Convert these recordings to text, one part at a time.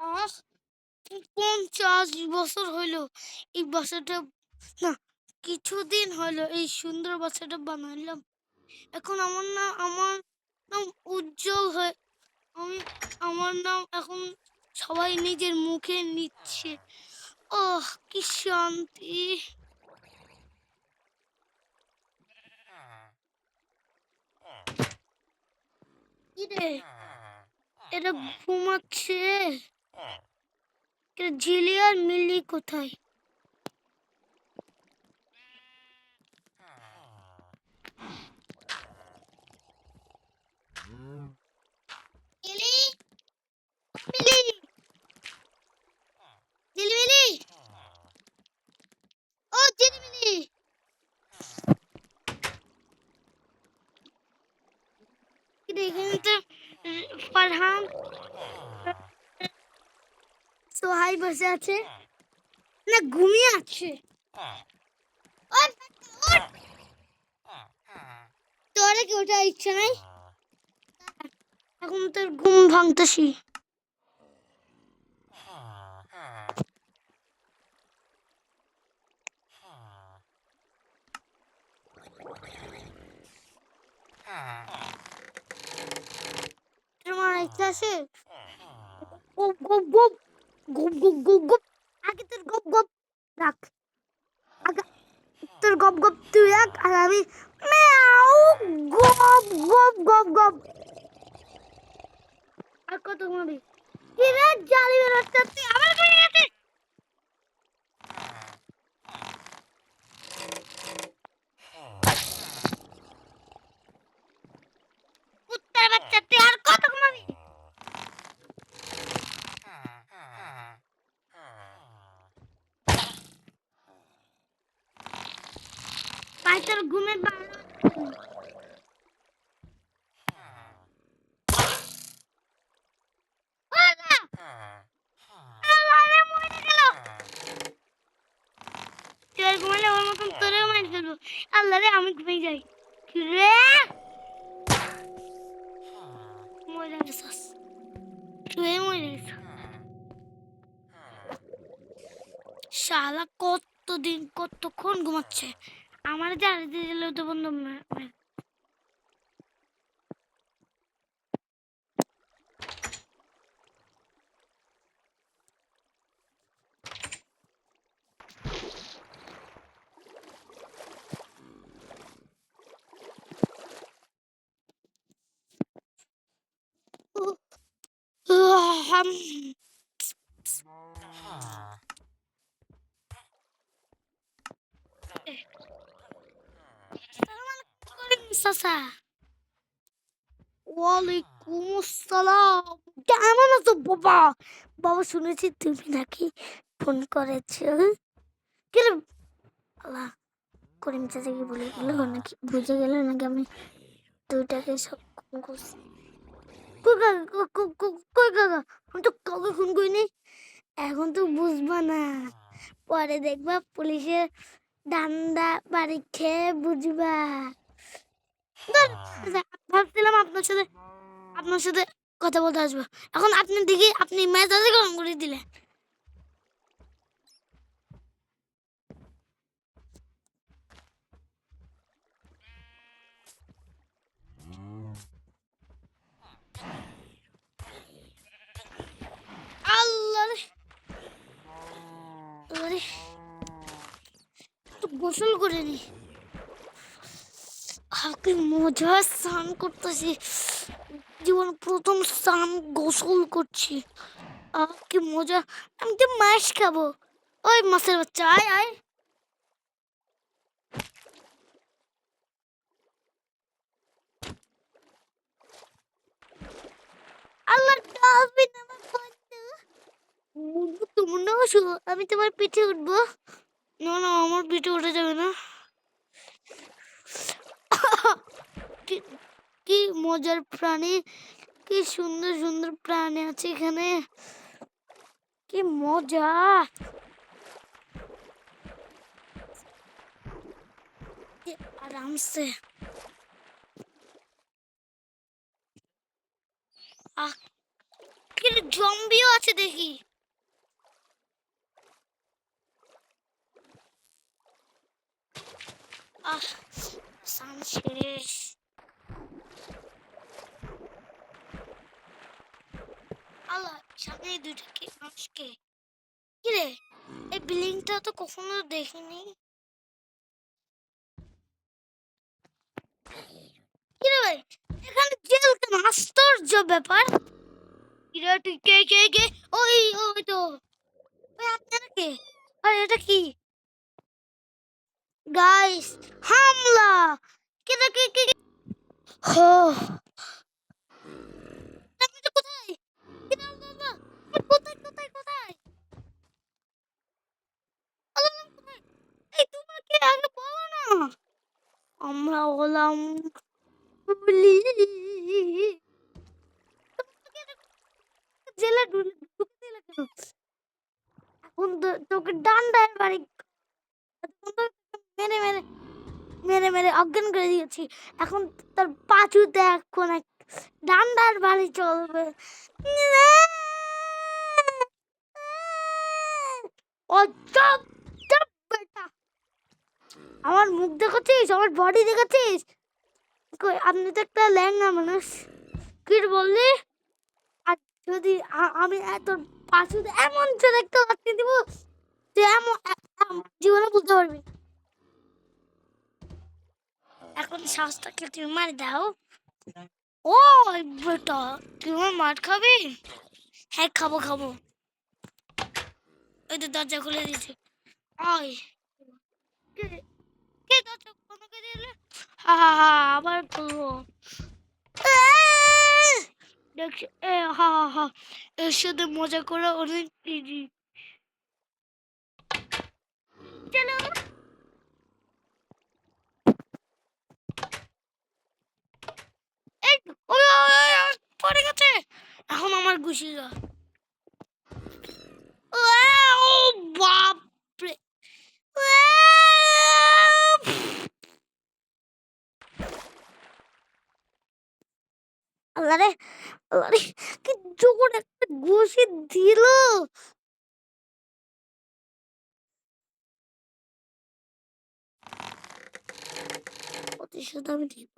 আহ ৫০ বছর হইল এই বাসাটা, না, কিছুদিন হইলো এই সুন্দর বাসাটা বানাইলাম। এখন আমার নাম উজ্জ্বল হয়ে, আমি আমার নাম এখন সবাই নিজের মুখে নিচ্ছে। ওহ, কি শান্তি! কিরে, এরা ঘুমাচ্ছে? ঝিলি আর মিলি কোথায়? মিলি, মিলি, ঝিলিমিলি, ও ঝিলিমিলি! কিরে, এখানে তো ফারহান সোহাই বসে আছে, না ঘুমিয়ে আছে? ওঠ, ওঠ! তোরে কি ওঠার ইচ্ছা নাই? এখন তোর ঘুম ভাঙতেছি। তোর মার ইচ্ছা আছে? গপ গপ গপ, গপ গপ গপ গপ। আগে তোর গপ গপ রাখ, আগে তোর গপ গপ তুই রাখ, আর আমি মিয়াও গপ গপ গপ গপ। আর কত ঘুমাবি? কি রে জালিমের বাচ্চা, তুই আবার ঘুমিয়ে গেছিস? কুত্তার বাচ্চা, তুই আর কত ঘুমাবি? ভাই তোর ঘুমের বারো ঘুমালে আমার মতন তোরেও মাইর ফেলবো। আল্লাহ রে, আমি ঘুমিয়ে যাই। রে মরে গেছস, শুয়ে মরে গেছ শালা। কতদিন কতক্ষণ ঘুমাচ্ছে, আমার যে আর দিলে তো বন্ধু। চাচা, ওয়ালাইকুম আসসালাম। কেমন আছো বাবা? বাবা, শুনেছি তুমি নাকি ফোন করেছো। কি রে, আল্লাহ, করিম চাচা কি বলে গেল নাকি, বুঝে গেল নাকি আমি দুইটাকে সক্ষম করছি? কই কাকা, কই কাকা? আমি তো কাউকে ফোন করিনি। এখন তো বুঝবা না, পরে দেখবা পুলিশের ডান্ডা বাড়ি খেয়ে বুঝবা। ভাবছিলাম আপনার সাথে কথা বলতে আসবো, এখন আপনি দেখি আপনি মেজাজে গরম করে দিলেন। আল্লাহ রে, আল্লাহ রে, একটু গোসল করে নি। কি মজা, স্নান করতেছি, জীবন প্রথম স্নান, গোসল করছি। কি মজা! আমি তো মাছ খাবো। ওই মাছের বাচ্চা, আয় আয়। আল্লাহ, ডাকবি না আমার বন্ধু। বন্ধু, তোমার নাম আসো, আমি তোমার পিঠে উঠবো। না না, আমার পিঠে উঠে যাবে না। কি কি মজার প্রাণী, কি সুন্দর সুন্দর প্রাণী আছে এখানে, কি মজা! আরামসে। আহ, কি রে জম্বিও আছে দেখি। আহ সান শেষ। আল্লাহ সামনে দুইটা কি মানুষকে, কি রে এই বিল্ডিংটা তো কখনো দেখিনি। কি রে ভাই এখানে জেল কেন, আশ্চর্য ব্যাপার। কি রে তুই কে কে কে? ওই ওই তো ওই আপনারা কে? আর এটা কি গাইস, হামলা! কে রে কে কে কে? হো আপনি তো কোথায়? কি রে আল্লাহ আল্লাহ, আপনি কোথায় কোথায় কোথায়? আল্লাহ আল্লাহ, কোথায়? এই তোমরা কে আগে বলো না। আমরা হলাম পুলিশ। জেলে ঢুকে দিলে কেন? এখন তোকে ডান্ডায় বাড়ি মেরে মেরে মেরে মেরে অজ্ঞান করে দিয়েছি। এখন তোর পাঁচুতে এখন ডান্ডার বাড়ি চলবে। ও চুপ চুপ বেটা, আমার মুখ দেখেছিস, আমার বডি দেখেছিস? কই আপনি তো একটা ল্যাংড়া মানুষ। কি বললি? আর যদি আমি তোর পাঁচুতে এমন চোর একটা লাথি দিব, তুই এমন জীবনে বুঝতে পারবি। এখন শ্বাসটাকে তুমি মার দাও। ও বেটা তুই আমার মার খাবি? হ্যাঁ খাবো খাবো। ওই তো দরজা খুলে দিয়েছে। আয় কে কে দরজা বন্ধ করে দিলে? হা হা হা আবার বলবো। দেখছি এ হা হা হা, এর সাথে মজা করা অনেক ইজি। চলো এই ওই ওই, ওই, পড়ে গেছে। এখন আমার ঘুষিরা। ও বাপ রে। আল্লাহ রে আল্লাহ রে, কি জোর একটা ঘুষি দিল। প্রতিশোধ আমি দিব।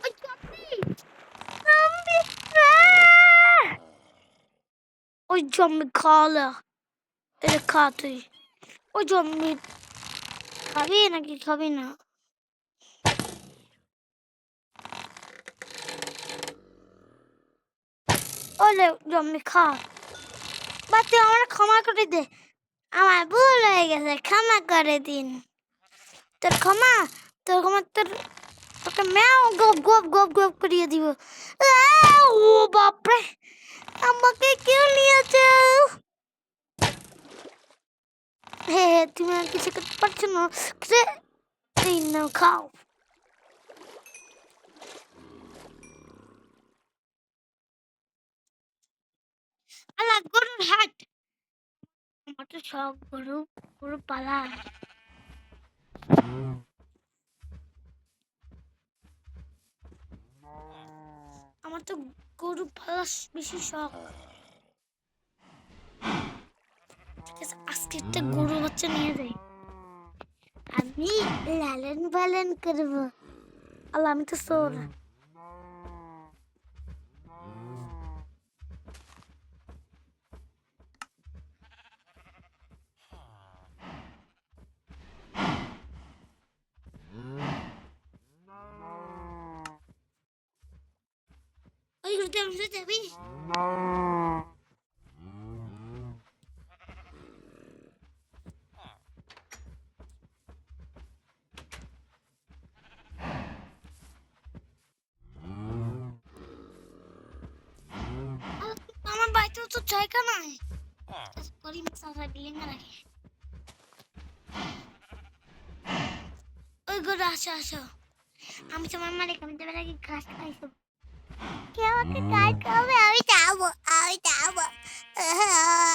ওই জম্বি জম্বি ওই জম্বি খালা, এটা খা তুই। ওই জম্বি খাবি নাকি খাবি না? ওলে জম্বি খা। বা তুই আমার ক্ষমা করে দে, আমার ভুল হয়ে গেছে, ক্ষমা করে দিন। তোর ক্ষমা, তোর ক্ষমা তোর, তোকে ম্যাও গপ গপ গপ গপ করিয়ে দিব। ও বাপরে, আমাকে কেউ নিয়েছে। হে হে তুমি আর কিছু করতে পারছো না। এই নাও খাও। আলা গরুর হাট, আমার তো শখ গরু, গরু পালা। আমার তো গরু পালা বেশি শখ। ঠিক আছে আজকে একটা গরু বাচ্চা নিয়ে যাই, আমি লালন পালন করবো। আল্লাহ আমি তো চোর। ওই গরুতে আমি যাবি। আমার বাড়িতেও তো জায়গা নাই। করিম সারা বিল্ডিং এ রাখি। ওই গরু আসো আসো, আমি তোমার মালিক, আমি তোমার আগে ঘাস খাইছো। কেউ আমাকে গাইড করবে, আমি যাবো, আমি যাবো।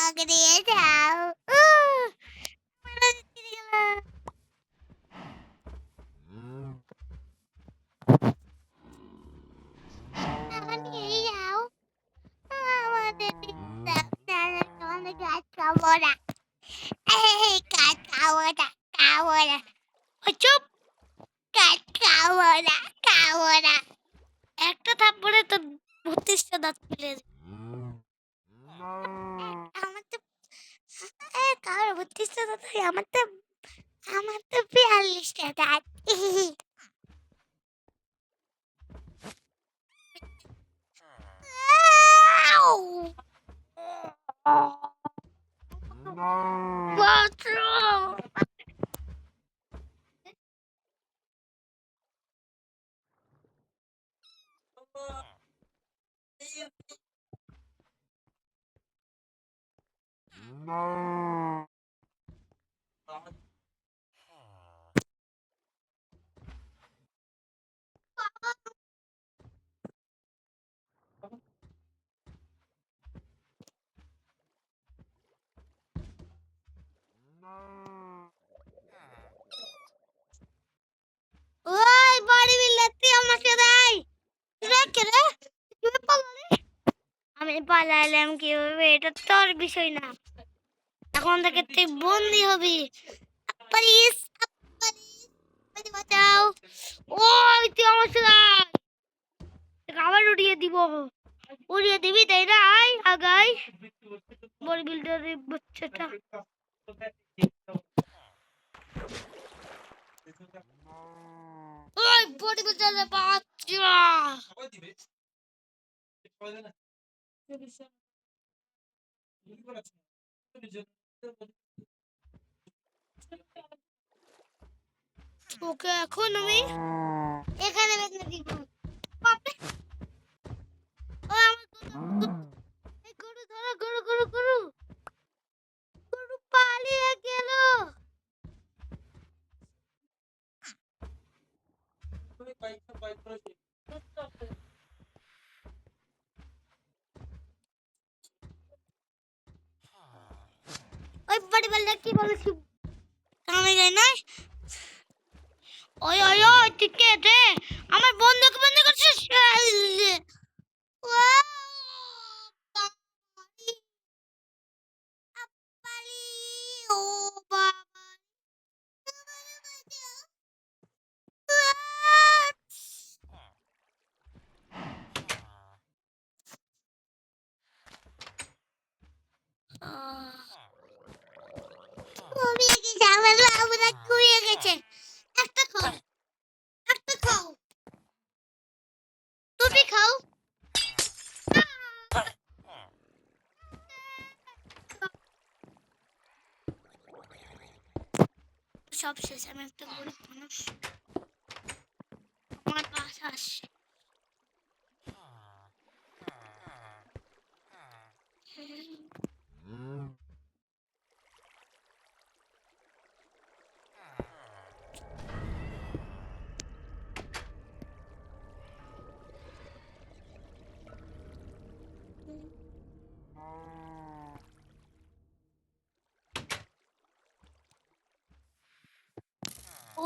আমাকে নিয়ে যাও। মেলা দিতে গেলাম। আমাকে নিয়ে যাও। আমাদের আমাদের গাছ খাবো না। গাছ খাবো না, খাবো না। ওই চুপ, গাছ খাবো না, খাবো না। একটা থাপ্পড়ে তো 32টা দাঁত ফেলে দিই। আমার তো কারো 32টা দাঁত হয়, আমার তো 42টা দাঁত। বাথরুম। ওই বডি বিল্ডার, তুই আমাকে দেয় কে রে? কিভাবে পালালি? আমি পালাইলাম কিভাবে, এটা তোর বিষয় না। এখন থেকে তুই বন্দি হবি। প্লিজ, প্লিজ বাঁচাও। ওই তুই আমার সাথে আয়। তোকে আবার উড়িয়ে দিব। উড়িয়ে দিবি তাই না? আয় আগাই বডি বিল্ডারের বাচ্চাটা। ওই বডি বিল্ডারের বাচ্চা। ওকে এখন আমি এখানে বেঁধে দিব। বাপরে, ওই আমার এই গরু ধরো, গরু গরু গরু গরু পালিয়ে গেল। ওই বডি বিল্ডার কি বলেছি কামে যায় না? ওই ওই ওই তুই কে রে? আমার বন্ধুকে বন্ধ করছিস? ও বাবারি, আপ্পালি, ও বাবা, আমারে বাঁচাও। ঘুমিয়ে গেছে, আমার বাবুরা ঘুমিয়ে গেছে। একটা খাও, একটা খাও, তুমি খাও। সব শেষ, আমি একটা গরিব মানুষ, আমার বাসা আসছে।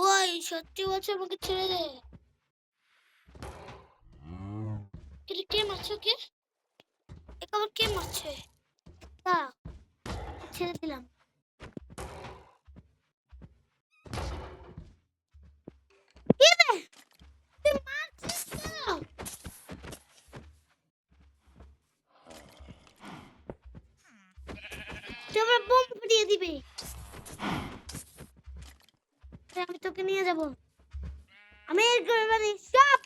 ওই সত্যি বলছে, আমাকে ছেড়ে দে। এটা কে মারছে? কে একে আবার কে মারছে? তা ছেড়ে দিলাম। কি রে, তুই মারছিস কেন? তুই আবার বোম ফুটিয়ে দিবি। আমি তোকে নিয়ে যাব, আমি মানে সব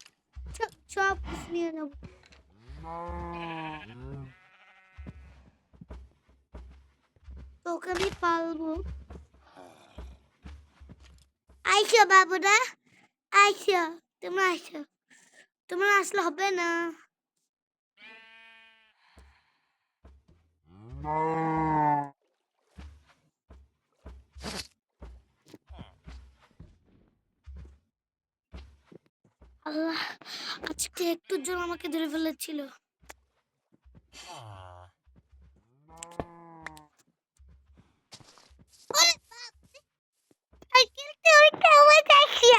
সব সব কিছু নিয়ে যাব। তোকে আমি পালবো। আইসো বাবুরা, আইসো, তোমরা আইসো, তোমরা আসলে হবে না। আল্লাহ, আজকে একটুর জন্য আমাকে ধরে ফেলেছিল। ওরে বাপরে! আজকে ওইটা আমার কাছে।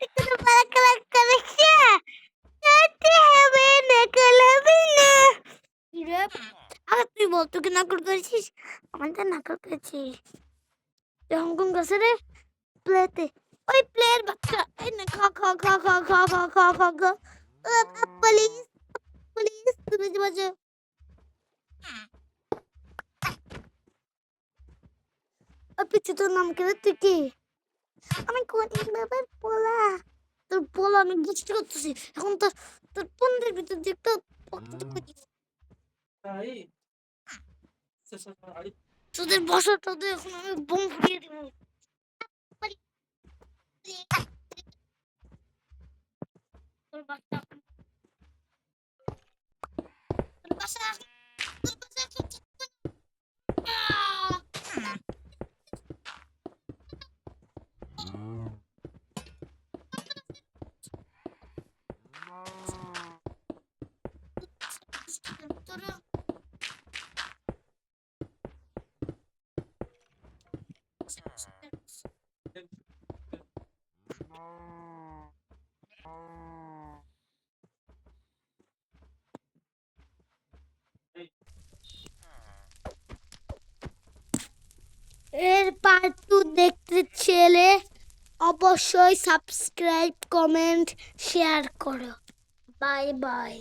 একটু তো পালা করেছে। যেতে হবে, নকল হবে না। কি রে? আগে তুই বল, তুই কি নকল করেছিস? আমি তো নকল করেছি। হংকং গেছে রে প্লেতে। ওই প্লেয়ের বাচ্চা, এই না, খা খা খা খা খা খা খা খা খা। প্লিজ প্লিজ, তুমি যে বাজে। ওই পিচ্ছি, তোর নাম কি রে? তুই কি? আমি করিম বাবার পোলা। তোর পোলা আমি বুঝতে করতেছি। এখন তোর তোর পন্দের ভিতর দিয়ে একটা তোদের বসা, তোদের এখন আমি বোম ফুটিয়ে দিব। তোর বাচ্চা, তোর বাসা, তোর বাসা। তোরা এর পার্ট 2 দেখতে চাইলে অবশ্যই সাবস্ক্রাইব, কমেন্ট, শেয়ার করো। Bye bye.